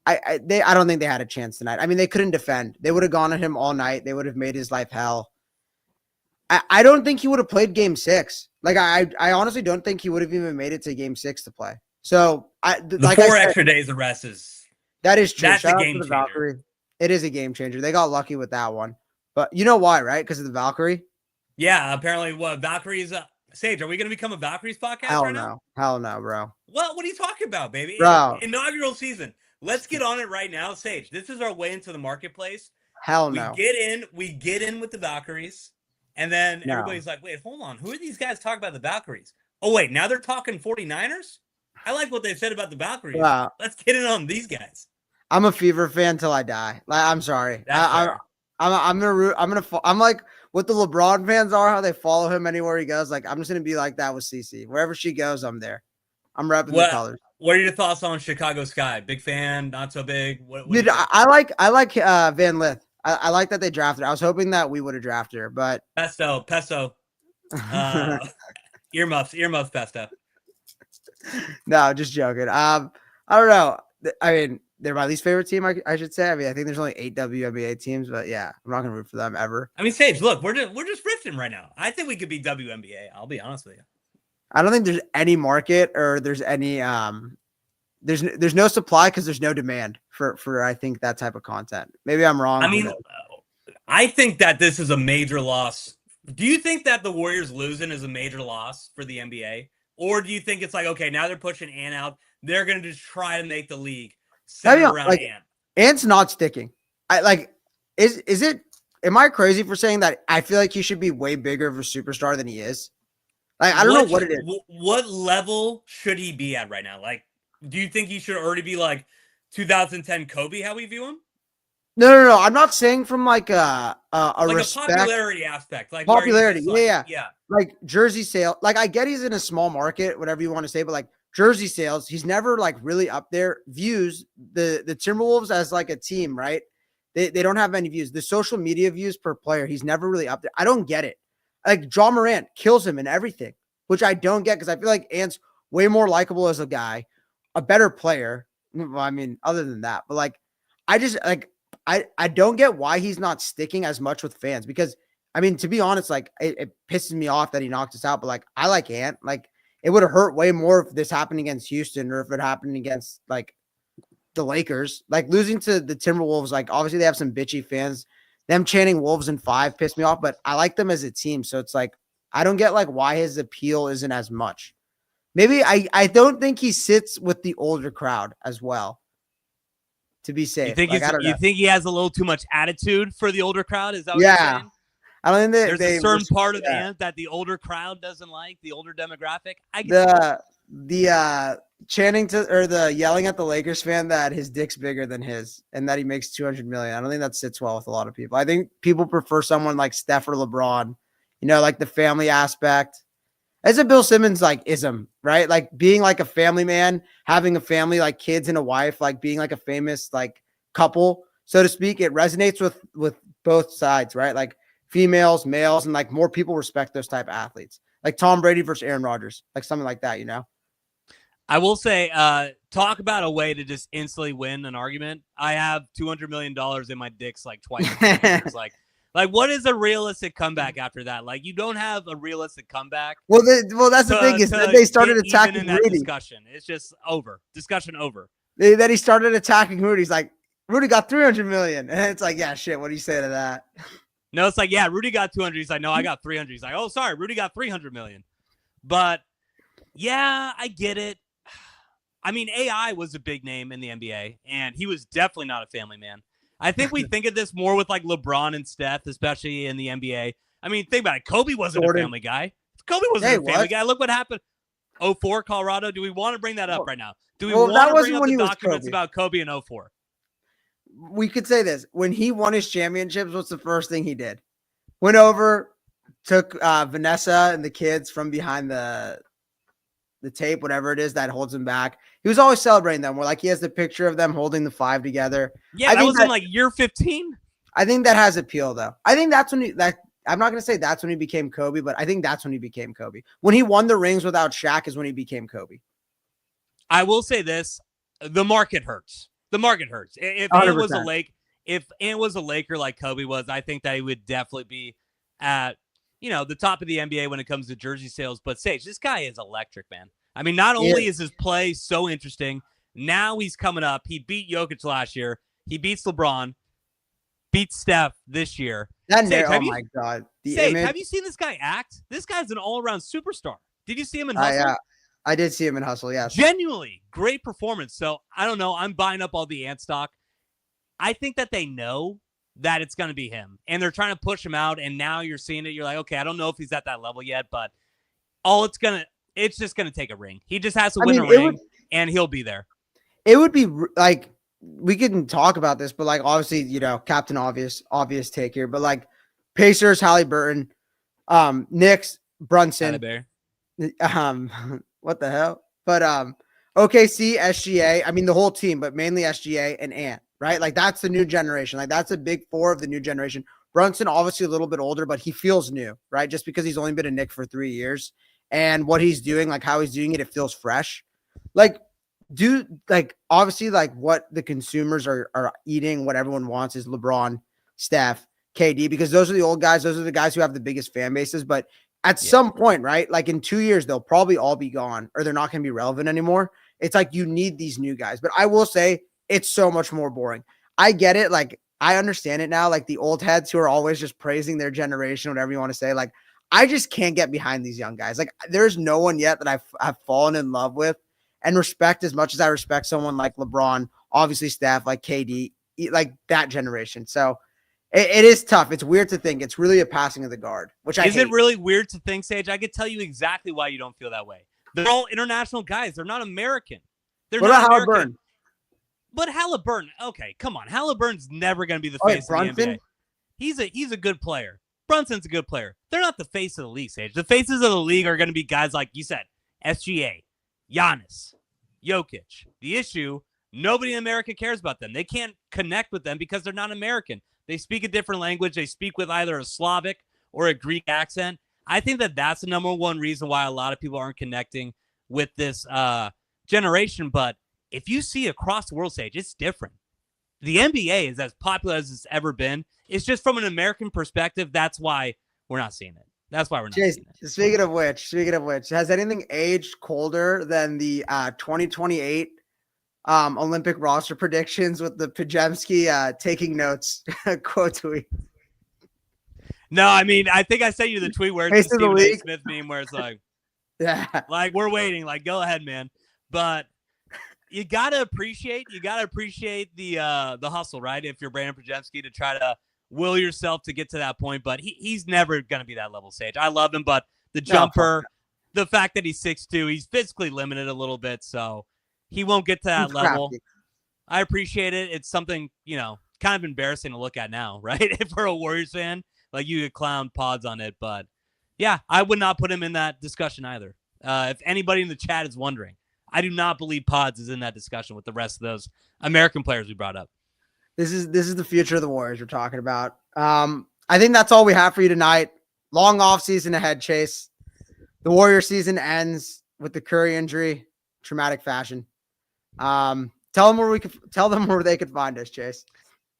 [SPEAKER 1] I don't think they had a chance tonight. I mean, they couldn't defend. They would have gone at him all night. They would have made his life hell. I don't think he would have played game 6. Like, I honestly don't think he would have even made it to game 6 to play. So
[SPEAKER 2] the 4 extra days of rest is
[SPEAKER 1] that is true.
[SPEAKER 2] That's a game changer.
[SPEAKER 1] Valkyrie. It is a game changer. They got lucky with that one. But you know why, right? Because of the Valkyrie?
[SPEAKER 2] Yeah, apparently what Valkyrie's Sage, are we gonna become a Valkyries podcast right now?
[SPEAKER 1] Hell no, bro.
[SPEAKER 2] What are you talking about, baby?
[SPEAKER 1] Bro.
[SPEAKER 2] Inaugural season. Let's get on it right now. Sage, this is our way into the marketplace.
[SPEAKER 1] Hell no.
[SPEAKER 2] We get in with the Valkyries. And then
[SPEAKER 1] No.
[SPEAKER 2] everybody's like, wait, hold on. Who are these guys talking about the Valkyries? Oh, wait, now they're talking 49ers? I like what they said about the Valkyries.
[SPEAKER 1] Wow.
[SPEAKER 2] Let's get it on these guys.
[SPEAKER 1] I'm a Fever fan till I die. Like, I'm sorry.
[SPEAKER 2] That's fair.
[SPEAKER 1] I'm gonna root. I'm like what the LeBron fans are, how they follow him anywhere he goes. Like, I'm just gonna be like that with CC. Wherever she goes, I'm there. I'm repping the colors.
[SPEAKER 2] What are your thoughts on Chicago Sky? Big fan, not so big. What
[SPEAKER 1] Dude, I like Van Lith. I like that they drafted her. I was hoping that we would have drafted her, but
[SPEAKER 2] Pesto. Earmuffs, Pesto.
[SPEAKER 1] No, just joking. I don't know. I mean, they're my least favorite team, I should say. I mean, I think there's only 8 WNBA teams, but yeah, I'm not gonna root for them ever.
[SPEAKER 2] I mean, Sage, look, we're just riffing right now. I think we could be WNBA. I'll be honest with you.
[SPEAKER 1] I don't think there's any market or there's any there's no supply because there's no demand for I think that type of content. Maybe I'm wrong.
[SPEAKER 2] I mean, I think that this is a major loss. Do you think that the Warriors losing is a major loss for the NBA? Or do you think it's like, okay, now they're pushing Ant out. They're going to just try to make the league center around
[SPEAKER 1] like,
[SPEAKER 2] Ant.
[SPEAKER 1] Ant's not sticking. Is it, am I crazy for saying that I feel like he should be way bigger of a superstar than he is? Like, I don't know what it is.
[SPEAKER 2] What level should he be at right now? Like, do you think he should already be like 2010 Kobe, how we view him?
[SPEAKER 1] No. I'm not saying from like a respect,
[SPEAKER 2] a popularity aspect. Like
[SPEAKER 1] popularity.
[SPEAKER 2] Yeah.
[SPEAKER 1] Like jersey sale. Like I get he's in a small market, whatever you want to say, but like jersey sales, he's never like really up there. Views, the Timberwolves as like a team, right? They don't have any views. The social media views per player, he's never really up there. I don't get it. Like Ja Morant kills him in everything, which I don't get because I feel like Ant's way more likable as a guy, a better player. Well, I mean, other than that, but like, I just like, I don't get why he's not sticking as much with fans because, I mean, to be honest, like it pisses me off that he knocked us out, but like, I like Ant. Like it would have hurt way more if this happened against Houston or if it happened against like the Lakers. Like losing to the Timberwolves, like obviously they have some bitchy fans. Them chanting Wolves in 5 pissed me off, but I like them as a team. So it's like, I don't get like why his appeal isn't as much. Maybe I don't think he sits with the older crowd as well. To be safe.
[SPEAKER 2] You think he has a little too much attitude for the older crowd? Is that what you're saying?
[SPEAKER 1] I don't think
[SPEAKER 2] there's a certain part of Ant that the older crowd doesn't like, the older demographic.
[SPEAKER 1] The chanting to or the yelling at the Lakers fan that his dick's bigger than his and that he makes $200 million. I don't think that sits well with a lot of people. I think people prefer someone like Steph or LeBron, you know, like the family aspect. As a Bill Simmons like ism, right? Like being like a family man, having a family, like kids and a wife, like being like a famous like couple, so to speak. It resonates with both sides, right? Like females, males, and like more people respect those type of athletes. Like Tom Brady versus Aaron Rodgers, like something like that, you know?
[SPEAKER 2] I will say, talk about a way to just instantly win an argument. I have $200 million in my dicks like twice. Like, what is a realistic comeback after that? Like, you don't have a realistic comeback.
[SPEAKER 1] Well, that's the thing is that they started attacking Rudy.
[SPEAKER 2] Discussion. It's just over. Discussion over.
[SPEAKER 1] Then he started attacking Rudy. He's like, Rudy got $300 million. And it's like, yeah, shit. What do you say to that?
[SPEAKER 2] No, it's like, yeah, Rudy got 200. He's like, no, I got 300. He's like, oh, sorry, Rudy got 300 million. But yeah, I get it. I mean, AI was a big name in the NBA, and he was definitely not a family man. I think we think of this more with like LeBron and Steph, especially in the NBA. I mean, think about it. Kobe wasn't a family guy. Kobe wasn't a family guy. Look what happened. 04 Colorado. Do we want to bring that up right now? Do we want to bring up the documents about Kobe in 04?
[SPEAKER 1] We could say this. When he won his championships, what's the first thing he did? Went over, took Vanessa and the kids from behind the tape, whatever it is that holds him back. He was always celebrating them. Where like he has the picture of them holding the 5 together.
[SPEAKER 2] Yeah, that was in like year 15.
[SPEAKER 1] I think that has appeal though. I think that's when I'm not going to say that's when he became Kobe, but I think that's when he became Kobe. When he won the rings without Shaq is when he became Kobe.
[SPEAKER 2] I will say this. The market hurts. The market hurts. If Ant was a Laker like Kobe was, I think that he would definitely be at, the top of the NBA when it comes to jersey sales. But Sage, this guy is electric, man. I mean, not only is his play so interesting, now he's coming up. He beat Jokic last year. He beats LeBron, beats Steph this year.
[SPEAKER 1] Sage, my God.
[SPEAKER 2] Have you seen this guy act? This guy's an all-around superstar. Did you see him in Hustle?
[SPEAKER 1] Yeah. I did see him in Hustle, yes.
[SPEAKER 2] Genuinely great performance. So I don't know. I'm buying up all the Ant stock. I think that they know that it's going to be him. And they're trying to push him out, and now you're seeing it. You're like, okay, I don't know if he's at that level yet, but it's just going to take a ring. He just has to win a ring, and he'll be there.
[SPEAKER 1] It would be like, we can talk about this, but like, obviously, Captain Obvious take here, but like Pacers, Halliburton, Knicks, Brunson, what the hell? But OKC, SGA, I mean the whole team, but mainly SGA and Ant, right? Like that's the new generation. Like that's a big four of the new generation. Brunson, obviously a little bit older, but he feels new, right? Just because he's only been a Knick for 3 years, and what he's doing, like how he's doing it, it feels fresh. Like, obviously, like what the consumers are eating, what everyone wants is LeBron, Steph, KD, because those are the old guys. Those are the guys who have the biggest fan bases. But at some point, right? Like in 2 years, they'll probably all be gone, or they're not going to be relevant anymore. It's like you need these new guys. But I will say it's so much more boring. I get it. Like I understand it now. Like the old heads who are always just praising their generation, whatever you want to say. Like I just can't get behind these young guys. Like there's no one yet that I've fallen in love with and respect as much as I respect someone like LeBron, obviously Steph, like KD, like that generation. So it is tough. It's weird to think it's really a passing of the guard, which
[SPEAKER 2] Is it really weird to think, Sage? I could tell you exactly why you don't feel that way. They're all international guys. They're not American. They're not American. Halliburton? But Halliburton, okay, come on. Halliburton's never going to be the face of the NBA. He's a good player. Brunson's a good player. They're not the face of the league, Sage. The faces of the league are going to be guys like you said, SGA, Giannis, Jokic. The issue, nobody in America cares about them. They can't connect with them because they're not American. They speak a different language. They speak with either a Slavic or a Greek accent. I think that that's the number one reason why a lot of people aren't connecting with this generation. But if you see across the world stage, it's different. The NBA is as popular as it's ever been. It's just from an American perspective. That's why we're not seeing it. That's why we're not seeing it.
[SPEAKER 1] Speaking of which, has anything aged colder than the 2028 Olympic roster predictions with the Pajemski taking notes quote tweet?
[SPEAKER 2] No, I mean, I think I sent you the tweet where it's the Stephen A. Smith meme where it's like,
[SPEAKER 1] yeah,
[SPEAKER 2] like we're waiting, like go ahead, man. But you gotta appreciate the hustle, right? If you're Brandon Pajemski, to try to will yourself to get to that point, but he's never gonna be that level, Sage. I love him, but the jumper, the fact that he's 6'2", he's physically limited a little bit, so he won't get to that level. I appreciate it. It's something, kind of embarrassing to look at now, right? If we're a Warriors fan, like you could clown Pods on it, but yeah, I would not put him in that discussion either. If anybody in the chat is wondering, I do not believe Pods is in that discussion with the rest of those American players we brought up.
[SPEAKER 1] This is the future of the Warriors we're talking about. I think that's all we have for you tonight. Long off season ahead, Chase. The Warrior season ends with the Curry injury, traumatic fashion. Tell them where they could find us, Chase.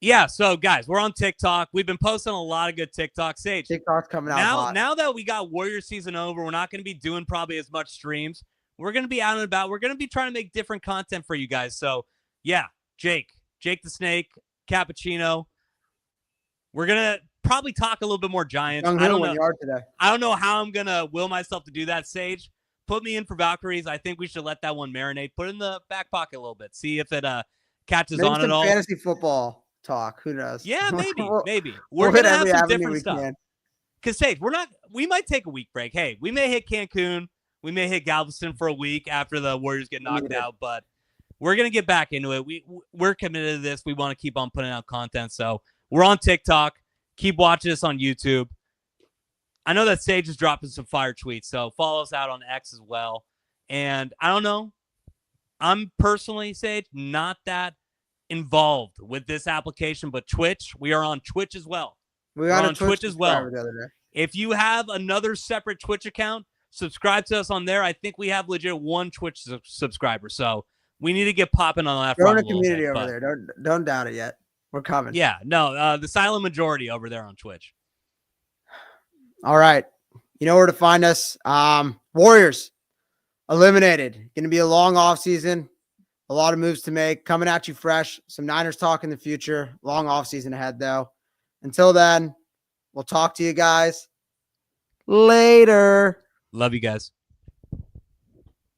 [SPEAKER 2] Yeah, so guys, we're on TikTok. We've been posting a lot of good TikTok. Sage,
[SPEAKER 1] TikTok's coming out
[SPEAKER 2] now that we got Warrior season over, we're not going to be doing probably as much streams. We're going to be out and about. We're going to be trying to make different content for you guys. So yeah, Jake the Snake, Cappuccino. We're going to probably talk a little bit more Giants. I don't know how I'm going to will myself to do that, Sage. Put me in for Valkyries. I think we should let that one marinate. Put it in the back pocket a little bit. See if it catches on at all.
[SPEAKER 1] Fantasy football talk. Who knows?
[SPEAKER 2] Yeah, maybe. We're going to have some different stuff. Because, Sage, we might take a week break. Hey, we may hit Cancun. We may hit Galveston for a week after the Warriors get knocked out, but we're going to get back into it. We're committed to this. We want to keep on putting out content. So we're on TikTok. Keep watching us on YouTube. I know that Sage is dropping some fire tweets, so follow us out on X as well. And I don't know. I'm personally, Sage, not that involved with this application, but Twitch, we are on Twitch as well.
[SPEAKER 1] We're on Twitch as well.
[SPEAKER 2] If you have another separate Twitch account, subscribe to us on there. I think we have legit one Twitch subscriber, so we need to get popping on that.
[SPEAKER 1] We're in a community over there. Don't doubt it yet. We're coming.
[SPEAKER 2] Yeah, no, the silent majority over there on Twitch.
[SPEAKER 1] All right. You know where to find us. Warriors eliminated. Going to be a long off season. A lot of moves to make. Coming at you fresh. Some Niners talk in the future. Long off season ahead, though. Until then, we'll talk to you guys later.
[SPEAKER 2] Love you guys.